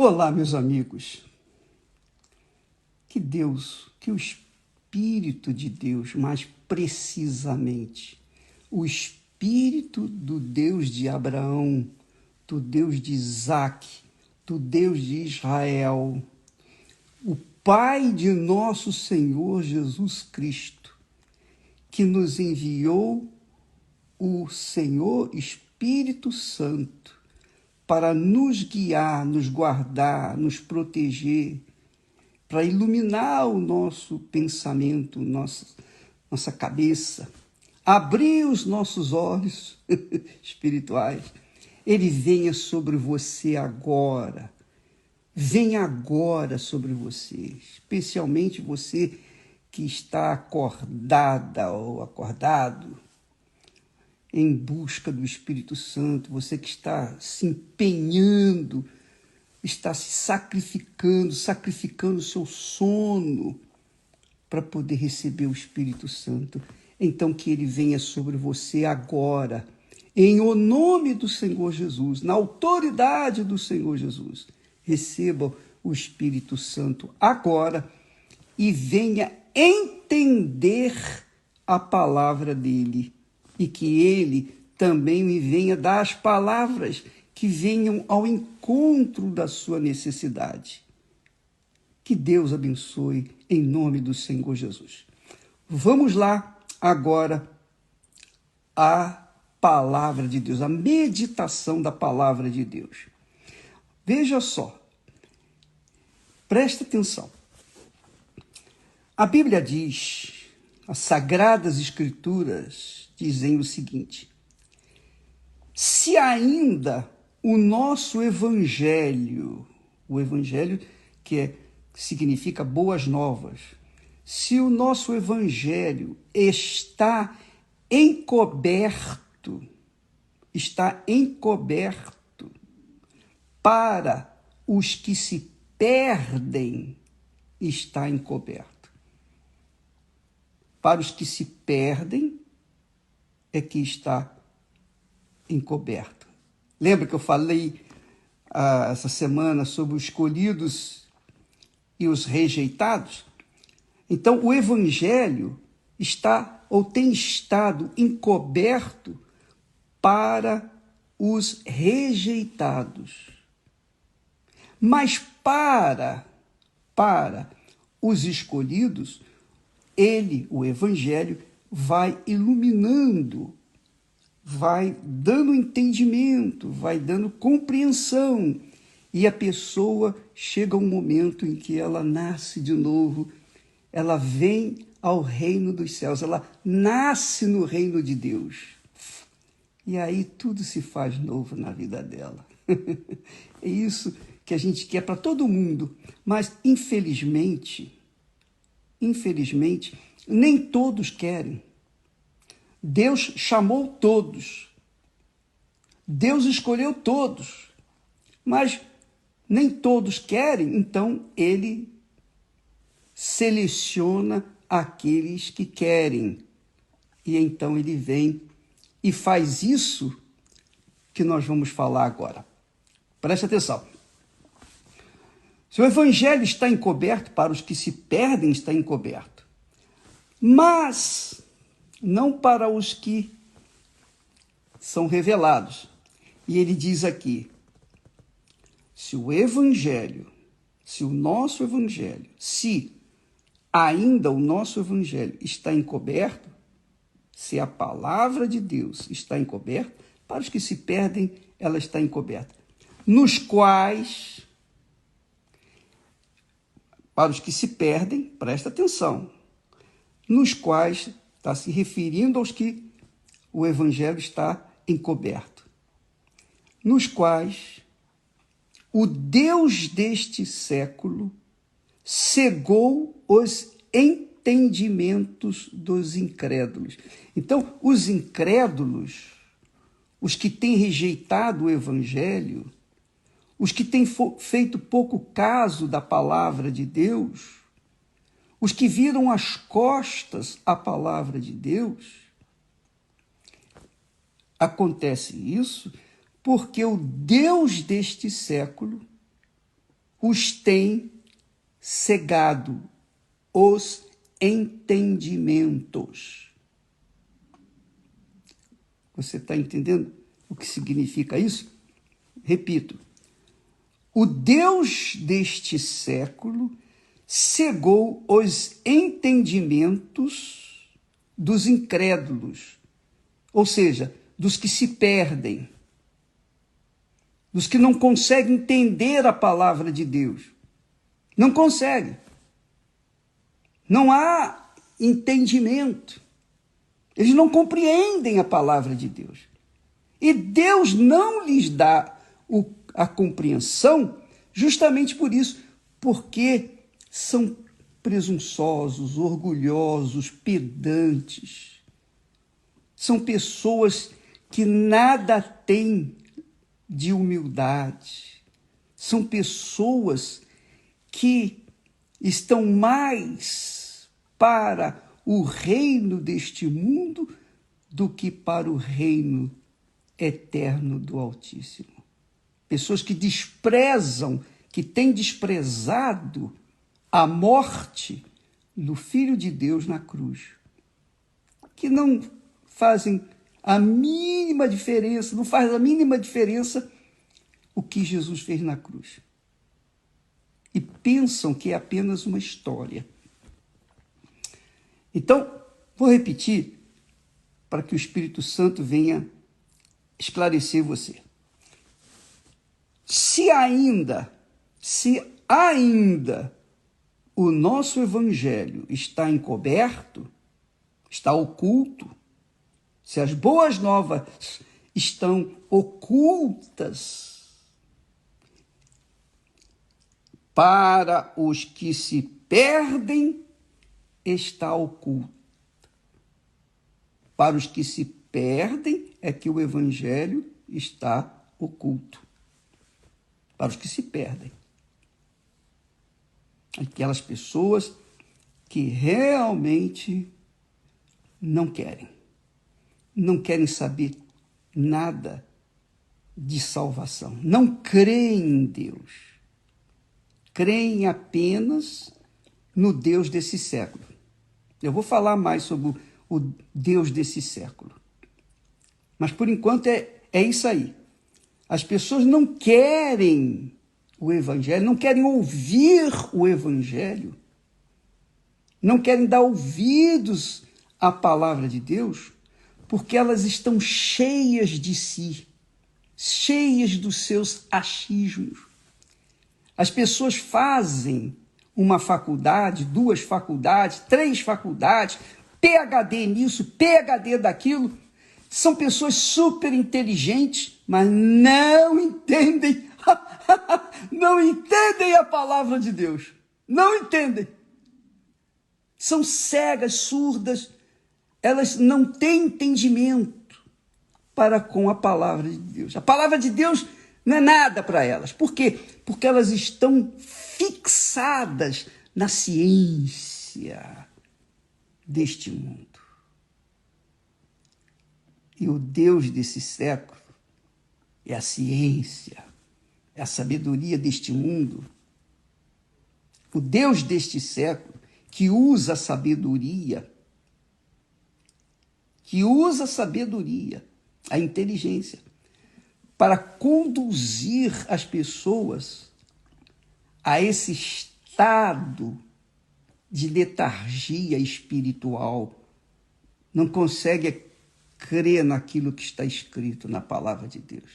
Olá, meus amigos. Que Deus, que o Espírito de Deus, mais precisamente, o Espírito do Deus de Abraão, do Deus de Isaac, do Deus de Israel, o Pai de nosso Senhor Jesus Cristo, que nos enviou o Senhor Espírito Santo para nos guiar, nos guardar, nos proteger, para iluminar o nosso pensamento, nossa cabeça, abrir os nossos olhos espirituais. Ele venha sobre você agora. Venha agora sobre você, especialmente você que está acordada ou acordado em busca do Espírito Santo, você que está se empenhando, está se sacrificando o seu sono para poder receber o Espírito Santo. Então que ele venha sobre você agora, em o nome do Senhor Jesus, na autoridade do Senhor Jesus. Receba o Espírito Santo agora e venha entender a palavra dele. E que ele também me venha dar as palavras que venham ao encontro da sua necessidade. Que Deus abençoe em nome do Senhor Jesus. Vamos lá agora a palavra de Deus, a meditação da palavra de Deus. Veja só, presta atenção. A Bíblia diz, as Sagradas Escrituras dizem o seguinte: se ainda o nosso evangelho, o evangelho que significa boas novas, se o nosso evangelho está encoberto para os que se perdem, está encoberto. Para os que se perdem é que está encoberto. Lembra que eu falei essa semana sobre os escolhidos e os rejeitados? Então, o evangelho está ou tem estado encoberto para os rejeitados. Mas para os escolhidos, ele, o evangelho, vai iluminando, vai dando entendimento, vai dando compreensão. E a pessoa chega a um momento em que ela nasce de novo, ela vem ao reino dos céus, ela nasce no reino de Deus. E aí tudo se faz novo na vida dela. É isso que a gente quer para todo mundo, mas infelizmente, nem todos querem. Deus chamou todos. Deus escolheu todos. Mas nem todos querem, então ele seleciona aqueles que querem. E então ele vem e faz isso que nós vamos falar agora. Preste atenção. Se o evangelho está encoberto, para os que se perdem está encoberto. Mas não para os que são revelados. E ele diz aqui, se ainda o nosso evangelho está encoberto, se a palavra de Deus está encoberta, para os que se perdem, ela está encoberta. Nos quais, para os que se perdem, presta atenção, nos quais está se referindo aos que o evangelho está encoberto, nos quais o Deus deste século cegou os entendimentos dos incrédulos. Então, os incrédulos, os que têm rejeitado o evangelho, os que têm feito pouco caso da palavra de Deus, os que viram as costas à palavra de Deus, acontece isso porque o Deus deste século os tem cegado os entendimentos. Você está entendendo o que significa isso? Repito, o Deus deste século cegou os entendimentos dos incrédulos, ou seja, dos que se perdem, dos que não conseguem entender a palavra de Deus. Não conseguem. Não há entendimento. Eles não compreendem a palavra de Deus. E Deus não lhes dá a compreensão justamente por isso, porque são presunçosos, orgulhosos, pedantes. São pessoas que nada têm de humildade. São pessoas que estão mais para o reino deste mundo do que para o reino eterno do Altíssimo. Pessoas que desprezam, que têm desprezado a morte do Filho de Deus na cruz, que não fazem a mínima diferença, não faz a mínima diferença o que Jesus fez na cruz. E pensam que é apenas uma história. Então, vou repetir para que o Espírito Santo venha esclarecer você. Se ainda o nosso evangelho está encoberto, está oculto, se as boas novas estão ocultas para os que se perdem, está oculto. Para os que se perdem é que o evangelho está oculto. Para os que se perdem. Aquelas pessoas que realmente não querem saber nada de salvação, não creem em Deus, creem apenas no Deus desse século. Eu vou falar mais sobre o Deus desse século, mas por enquanto é isso aí. As pessoas não querem o Evangelho, não querem ouvir o Evangelho, não querem dar ouvidos à palavra de Deus, porque elas estão cheias de si, cheias dos seus achismos. As pessoas fazem uma faculdade, 2 faculdades, 3 faculdades, PhD nisso, PhD daquilo. São pessoas super inteligentes, mas não entendem, não entendem a palavra de Deus. Não entendem. São cegas, surdas. Elas não têm entendimento para com a palavra de Deus. A palavra de Deus não é nada para elas. Por quê? Porque elas estão fixadas na ciência deste mundo. E o Deus desse século é a ciência, é a sabedoria deste mundo. O Deus deste século que usa a sabedoria, a inteligência, para conduzir as pessoas a esse estado de letargia espiritual. Não consegue crer naquilo que está escrito na palavra de Deus.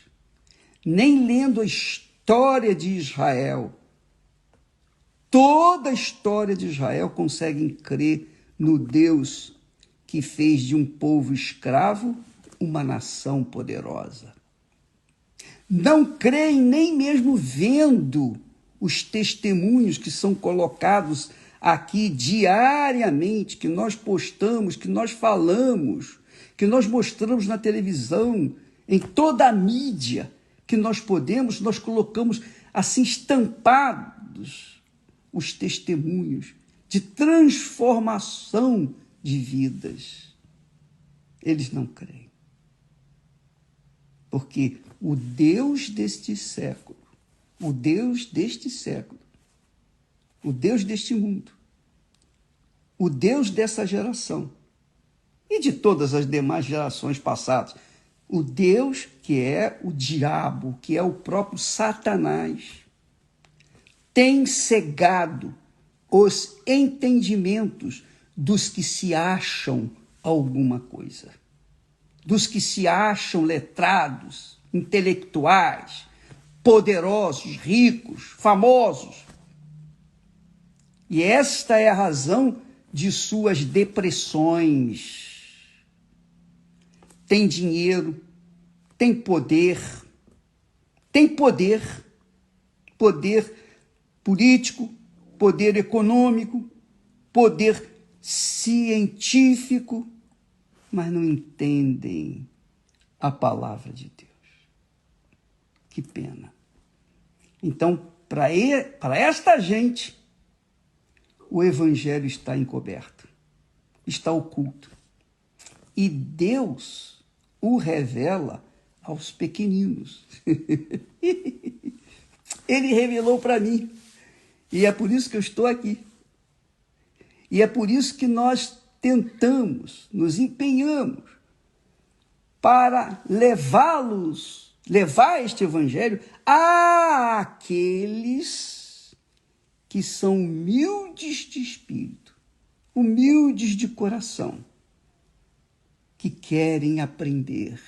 Nem lendo a história de Israel, toda a história de Israel, conseguem crer no Deus que fez de um povo escravo uma nação poderosa. Não creem nem mesmo vendo os testemunhos que são colocados aqui diariamente, que nós postamos, que nós falamos, que nós mostramos na televisão, em toda a mídia que nós podemos, nós colocamos assim estampados os testemunhos de transformação de vidas. Eles não creem. Porque o Deus deste século o Deus deste mundo, o Deus dessa geração e de todas as demais gerações passadas, o Deus que é o diabo, que é o próprio Satanás, tem cegado os entendimentos dos que se acham alguma coisa, dos que se acham letrados, intelectuais, poderosos, ricos, famosos. E esta é a razão de suas depressões. Tem dinheiro, tem poder, poder político, poder econômico, poder científico, mas não entendem a palavra de Deus. Que pena. Então, para esta gente, o evangelho está encoberto, está oculto. E Deus o revela aos pequeninos. Ele revelou para mim. E é por isso que eu estou aqui. E é por isso que nós tentamos, nos empenhamos para levar este evangelho àqueles que são humildes de espírito, humildes de coração, que querem aprender.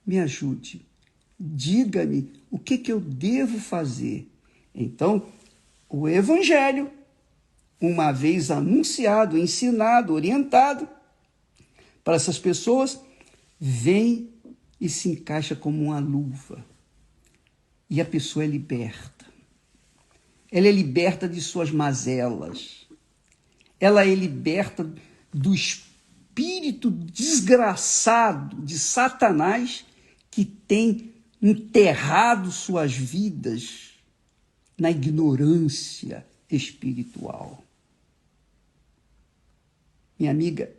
Me ajude, diga-me o que eu devo fazer. Então, o evangelho, uma vez anunciado, ensinado, orientado para essas pessoas, vem e se encaixa como uma luva. E a pessoa é liberta. Ela é liberta de suas mazelas. Ela é liberta do espírito desgraçado de Satanás que tem enterrado suas vidas na ignorância espiritual. Minha amiga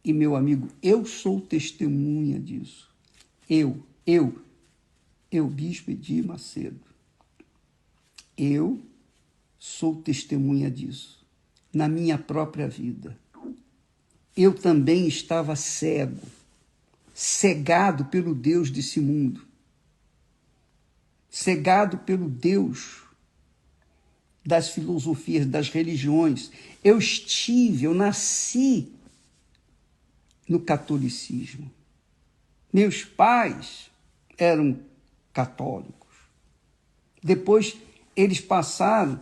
e meu amigo, eu sou testemunha disso. Eu, Bispo Edir Macedo, eu sou testemunha disso na minha própria vida. Eu também estava cegado pelo Deus desse mundo, cegado pelo Deus das filosofias, das religiões. Eu nasci no catolicismo. Meus pais eram católicos. Depois eles passaram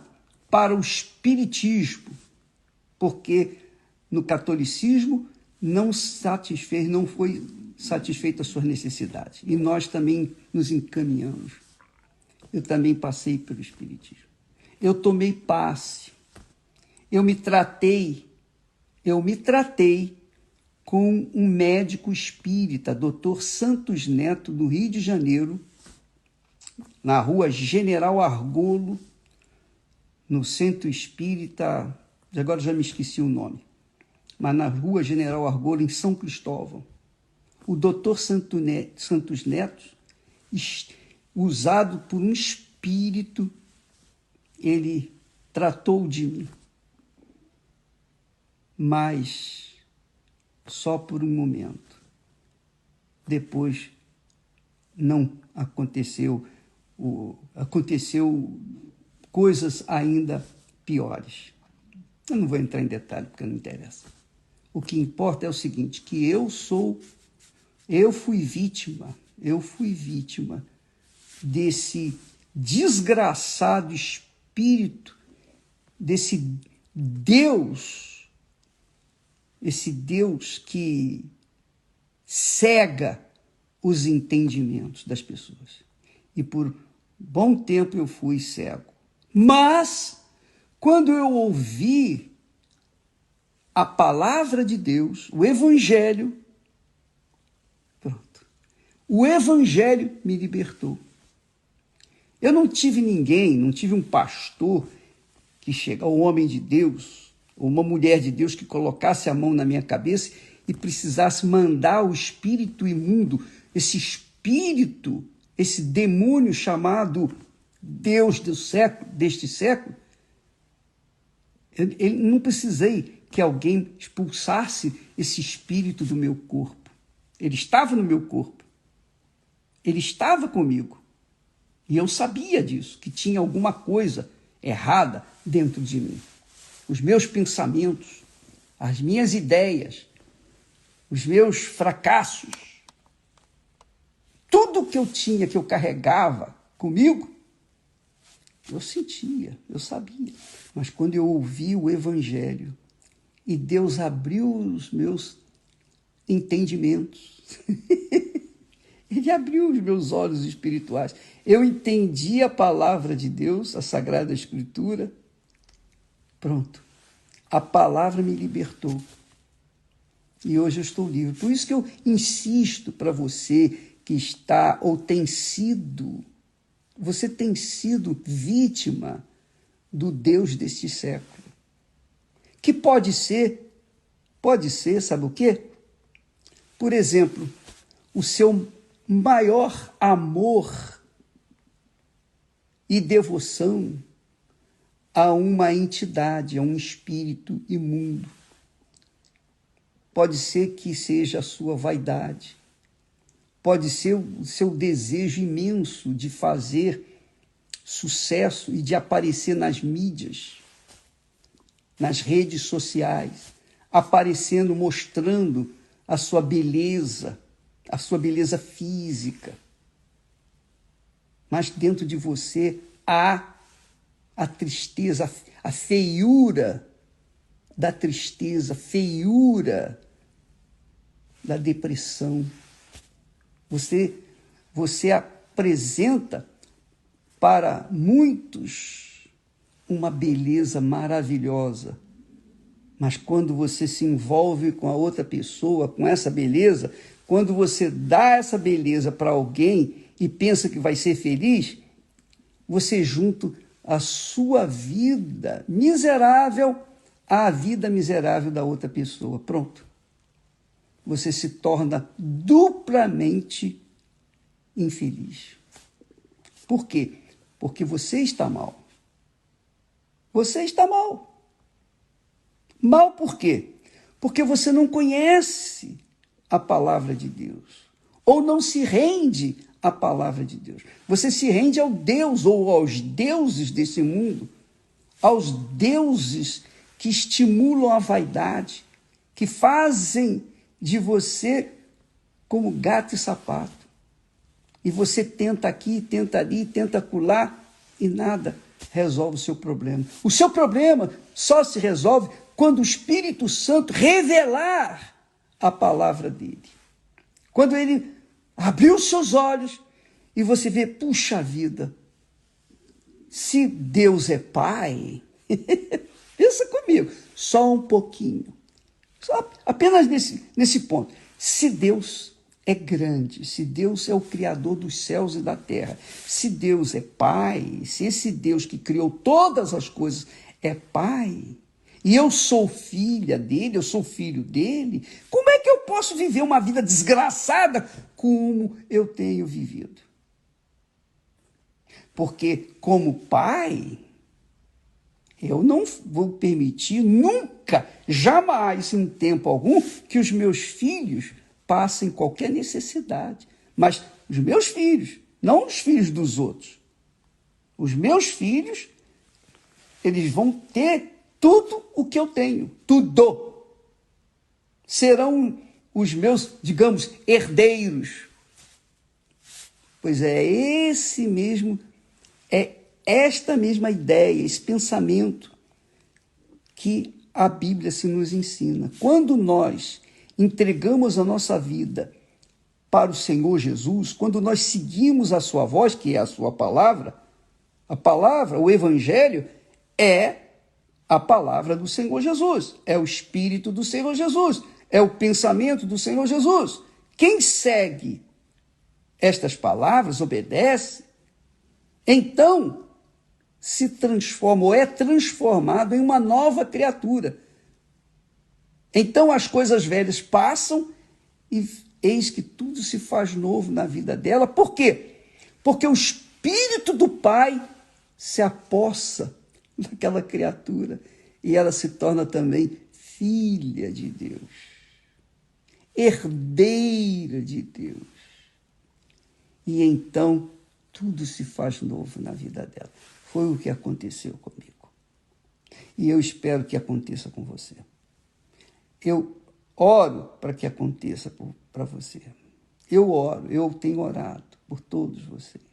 para o espiritismo, porque no catolicismo não foi satisfeita as suas necessidades. E nós também nos encaminhamos. Eu também passei pelo espiritismo. Eu tomei passe. Eu me tratei com um médico espírita, Dr. Santos Neto, do Rio de Janeiro, na rua General Argolo, no Centro Espírita, agora já me esqueci o nome, mas na rua General Argolo, em São Cristóvão. O Dr. Santos Neto, usado por um espírito, ele tratou de mim, mas só por um momento. Depois não aconteceu, aconteceu coisas ainda piores. Eu não vou entrar em detalhe porque não interessa. O que importa é o seguinte, que eu fui vítima desse desgraçado espírito, desse Deus, esse Deus que cega os entendimentos das pessoas. E por bom tempo eu fui cego. Mas, quando eu ouvi a palavra de Deus, o Evangelho, pronto. O Evangelho me libertou. Eu não tive um pastor que chega, um homem de Deus, ou uma mulher de Deus que colocasse a mão na minha cabeça e precisasse mandar o espírito imundo, esse demônio chamado Deus deste século, Eu não precisei que alguém expulsasse esse espírito do meu corpo. Ele estava no meu corpo. Ele estava comigo. E eu sabia disso, que tinha alguma coisa errada dentro de mim. Os meus pensamentos, as minhas ideias, os meus fracassos, tudo que eu tinha, que eu carregava comigo, eu sentia, eu sabia. Mas quando eu ouvi o Evangelho e Deus abriu os meus entendimentos, Ele abriu os meus olhos espirituais. Eu entendi a palavra de Deus, a Sagrada Escritura. Pronto. A palavra me libertou. E hoje eu estou livre. Por isso que eu insisto para você que está ou tem sido, você tem sido vítima do Deus deste século. Que pode ser, sabe o quê? Por exemplo, o seu maior amor e devoção a uma entidade, a um espírito imundo. Pode ser que seja a sua vaidade, pode ser o seu desejo imenso de fazer sucesso e de aparecer nas mídias, nas redes sociais, aparecendo, mostrando a sua beleza física. Mas dentro de você há a tristeza, a feiura da tristeza, feiura da depressão. Você apresenta para muitos uma beleza maravilhosa, mas quando você se envolve com a outra pessoa, com essa beleza, quando você dá essa beleza para alguém e pensa que vai ser feliz, você junta a sua vida miserável à vida miserável da outra pessoa. Pronto. Você se torna duplamente infeliz. Por quê? Porque você está mal. Você está mal. Mal por quê? Porque você não conhece a palavra de Deus, ou não se rende à palavra de Deus. Você se rende ao Deus ou aos deuses desse mundo, aos deuses que estimulam a vaidade, que fazem de você como gato e sapato. E você tenta aqui, tenta ali, tenta acolá, e nada resolve o seu problema. O seu problema só se resolve quando o Espírito Santo revelar a palavra dele. Quando ele abrir os seus olhos e você vê, puxa vida, se Deus é Pai, pensa comigo, só um pouquinho, só apenas nesse ponto. Se Deus é grande, se Deus é o Criador dos céus e da terra, se Deus é Pai, se esse Deus que criou todas as coisas é Pai, e eu sou filha dele, eu sou filho dele, como é que eu posso viver uma vida desgraçada como eu tenho vivido? Porque, como pai, eu não vou permitir nunca, jamais, em tempo algum, que os meus filhos passem qualquer necessidade. Mas os meus filhos, não os filhos dos outros. Os meus filhos, eles vão ter tudo o que eu tenho, tudo. Serão os meus, digamos, herdeiros. Pois é esta mesma ideia, esse pensamento que a Bíblia se nos ensina. Quando nós entregamos a nossa vida para o Senhor Jesus, quando nós seguimos a sua voz, que é a sua palavra, o Evangelho é a palavra do Senhor Jesus, é o Espírito do Senhor Jesus, é o pensamento do Senhor Jesus. Quem segue estas palavras, obedece, então se transforma ou é transformado em uma nova criatura. Então as coisas velhas passam e eis que tudo se faz novo na vida dela. Por quê? Porque o Espírito do Pai se apossa daquela criatura e ela se torna também filha de Deus, herdeira de Deus. E então tudo se faz novo na vida dela. Foi o que aconteceu comigo. E eu espero que aconteça com você. Eu oro para que aconteça para você. Eu oro, eu tenho orado por todos vocês.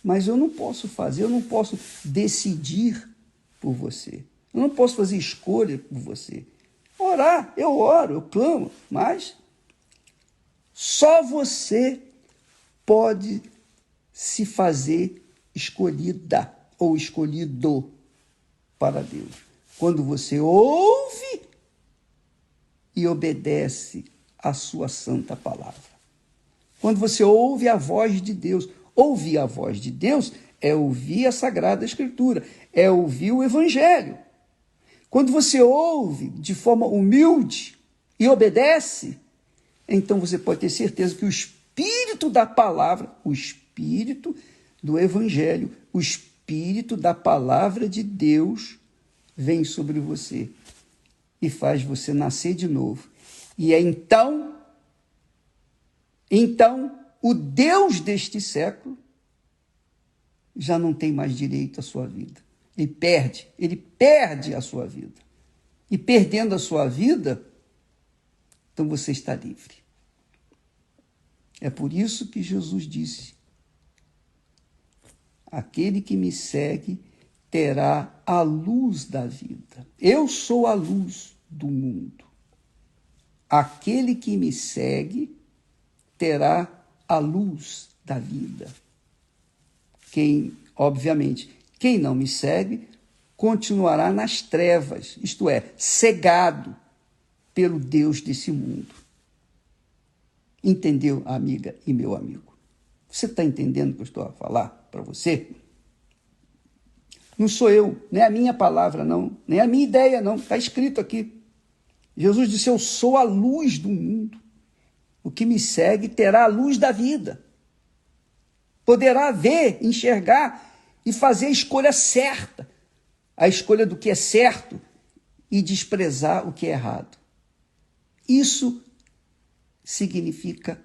Mas eu não posso fazer, eu não posso decidir por você. Eu não posso fazer escolha por você. Orar, eu oro, eu clamo, mas só você pode se fazer escolhida ou escolhido para Deus. Quando você ouve e obedece a sua santa palavra. Quando você ouve a voz de Deus. Ouvir a voz de Deus é ouvir a Sagrada Escritura, é ouvir o Evangelho. Quando você ouve de forma humilde e obedece, então você pode ter certeza que o Espírito da palavra, o Espírito do Evangelho, o Espírito da palavra de Deus vem sobre você e faz você nascer de novo. E é então, o Deus deste século já não tem mais direito à sua vida. Ele perde a sua vida. E perdendo a sua vida, então você está livre. É por isso que Jesus disse: aquele que me segue terá a luz da vida. Eu sou a luz do mundo. Aquele que me segue terá a luz da vida. Obviamente, quem não me segue continuará nas trevas, isto é, cegado pelo Deus desse mundo. Entendeu, amiga e meu amigo? Você está entendendo o que eu estou a falar para você? Não sou eu, nem a minha palavra, não, nem a minha ideia, não. Está escrito aqui. Jesus disse: eu sou a luz do mundo. O que me segue terá a luz da vida. Poderá ver, enxergar e fazer a escolha certa. A escolha do que é certo e desprezar o que é errado. Isso significa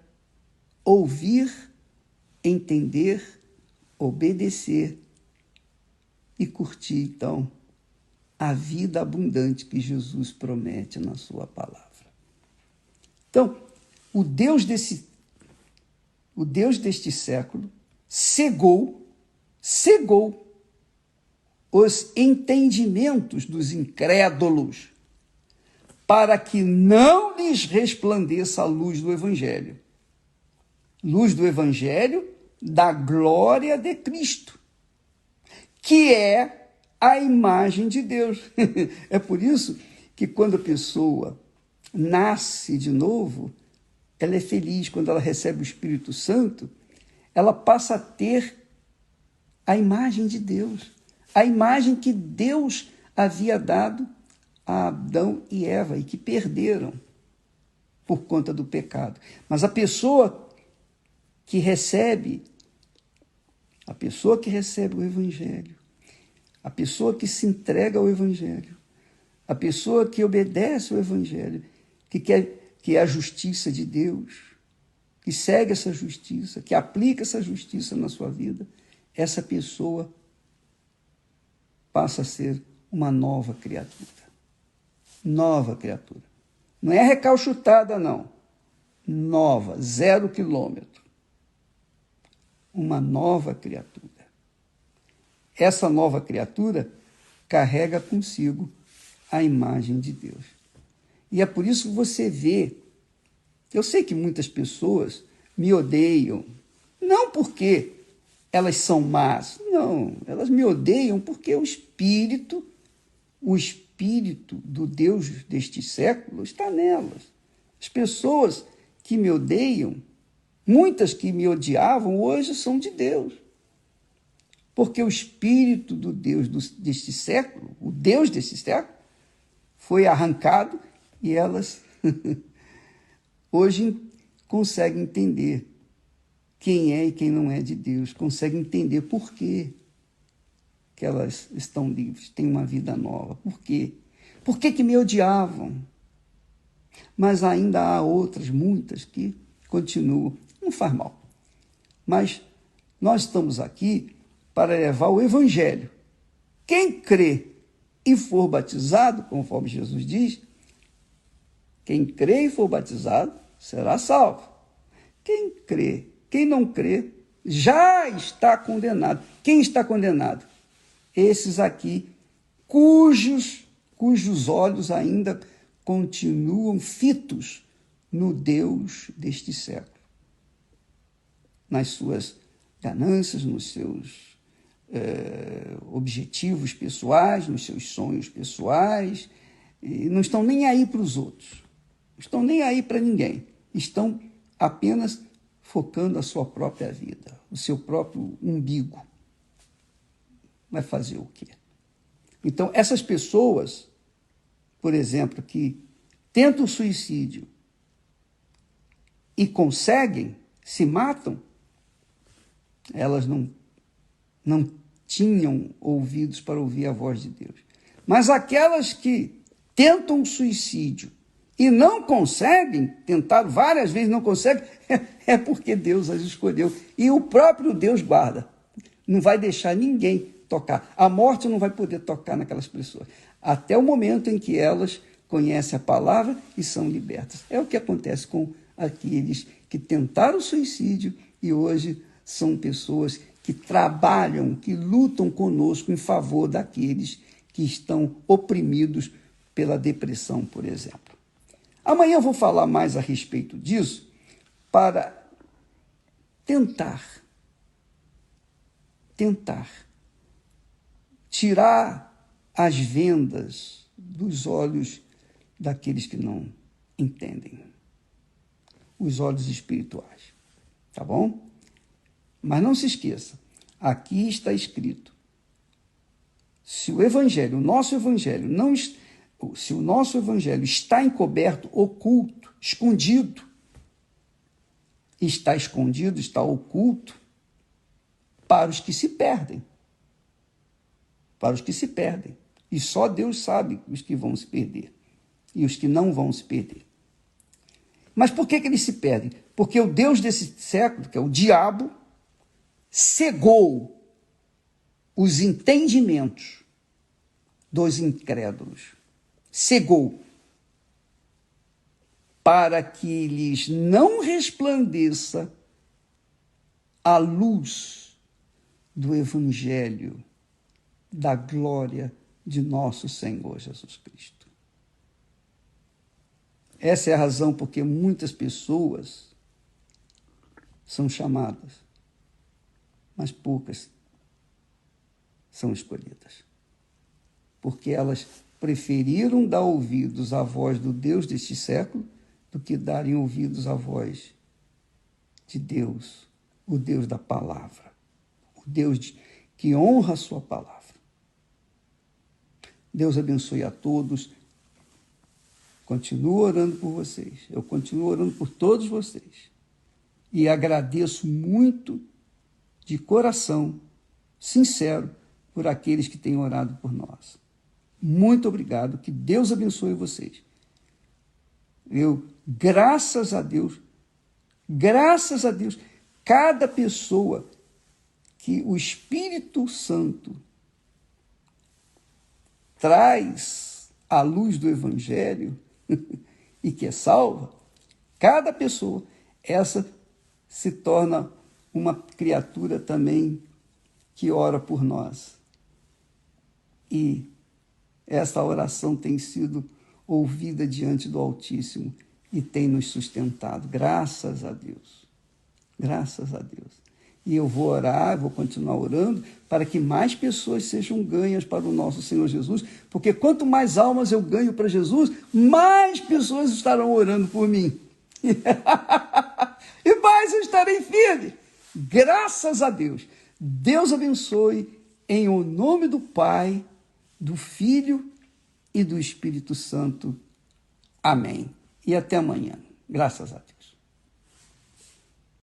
ouvir, entender, obedecer e curtir, então, a vida abundante que Jesus promete na sua palavra. Então, o Deus deste século cegou os entendimentos dos incrédulos para que não lhes resplandeça a luz do Evangelho. Luz do Evangelho da glória de Cristo, que é a imagem de Deus. É por isso que quando a pessoa nasce de novo, ela é feliz. Quando ela recebe o Espírito Santo, ela passa a ter a imagem de Deus, a imagem que Deus havia dado a Adão e Eva e que perderam por conta do pecado. Mas a pessoa que recebe o Evangelho, a pessoa que se entrega ao Evangelho, a pessoa que obedece ao Evangelho, que é a justiça de Deus, que segue essa justiça, que aplica essa justiça na sua vida, essa pessoa passa a ser uma nova criatura. Nova criatura. Não é recalchutada, não. Nova, 0 quilômetro. Uma nova criatura. Essa nova criatura carrega consigo a imagem de Deus. E é por isso que você vê, eu sei que muitas pessoas me odeiam, não porque elas são más, não, elas me odeiam porque o espírito do Deus deste século está nelas. As pessoas que me odeiam, muitas que me odiavam, hoje são de Deus. Porque o espírito do Deus deste século, o Deus deste século, foi arrancado e elas hoje conseguem entender quem é e quem não é de Deus, conseguem entender por quê. que elas estão livres, têm uma vida nova. Por quê? Por que me odiavam? Mas ainda há outras, muitas, que continuam. Não faz mal. Mas nós estamos aqui para levar o Evangelho. Quem crê e for batizado, conforme Jesus diz, quem crê e for batizado será salvo. Quem crê, quem não crê, já está condenado. Quem está condenado? Esses aqui, cujos olhos ainda continuam fitos no Deus deste século, nas suas ganâncias, nos seus objetivos pessoais, nos seus sonhos pessoais, e não estão nem aí para os outros, não estão nem aí para ninguém, estão apenas focando a sua própria vida, o seu próprio umbigo. Vai fazer o quê? Então, essas pessoas, por exemplo, que tentam o suicídio e conseguem, se matam, elas não tinham ouvidos para ouvir a voz de Deus. Mas aquelas que tentam o suicídio e não conseguem, tentaram várias vezes, não conseguem, é porque Deus as escolheu. E o próprio Deus guarda. Não vai deixar ninguém tocar. A morte não vai poder tocar naquelas pessoas. Até o momento em que elas conhecem a palavra e são libertas. É o que acontece com aqueles que tentaram o suicídio e hoje são pessoas que trabalham, que lutam conosco em favor daqueles que estão oprimidos pela depressão, por exemplo. Amanhã eu vou falar mais a respeito disso para tentar tirar as vendas dos olhos daqueles que não entendem, os olhos espirituais, tá bom? Mas não se esqueça, aqui está escrito, se o evangelho, o nosso evangelho se o nosso evangelho está encoberto, oculto, escondido, está escondido, está oculto, para os que se perdem. Para os que se perdem. E só Deus sabe os que vão se perder e os que não vão se perder. Mas por que eles se perdem? Porque o Deus desse século, que é o diabo, cegou os entendimentos dos incrédulos. Cegou para que lhes não resplandeça a luz do Evangelho da glória de nosso Senhor Jesus Cristo. Essa é a razão porque muitas pessoas são chamadas, mas poucas são escolhidas. Porque elas preferiram dar ouvidos à voz do Deus deste século do que darem ouvidos à voz de Deus, o Deus da palavra, o Deus que honra a sua palavra. Deus abençoe a todos. Continuo orando por vocês. Eu continuo orando por todos vocês. E agradeço muito, de coração, sincero, por aqueles que têm orado por nós. Muito obrigado. Que Deus abençoe vocês. Graças a Deus, cada pessoa que o Espírito Santo traz à luz do Evangelho e que é salva, cada pessoa, essa se torna uma criatura também que ora por nós. E essa oração tem sido ouvida diante do Altíssimo e tem nos sustentado. Graças a Deus. Graças a Deus. E eu vou orar, vou continuar orando para que mais pessoas sejam ganhas para o nosso Senhor Jesus, porque quanto mais almas eu ganho para Jesus, mais pessoas estarão orando por mim. E mais eu estarei firme. Graças a Deus. Deus abençoe em o nome do Pai, do Filho e do Espírito Santo. Amém. E até amanhã. Graças a Deus.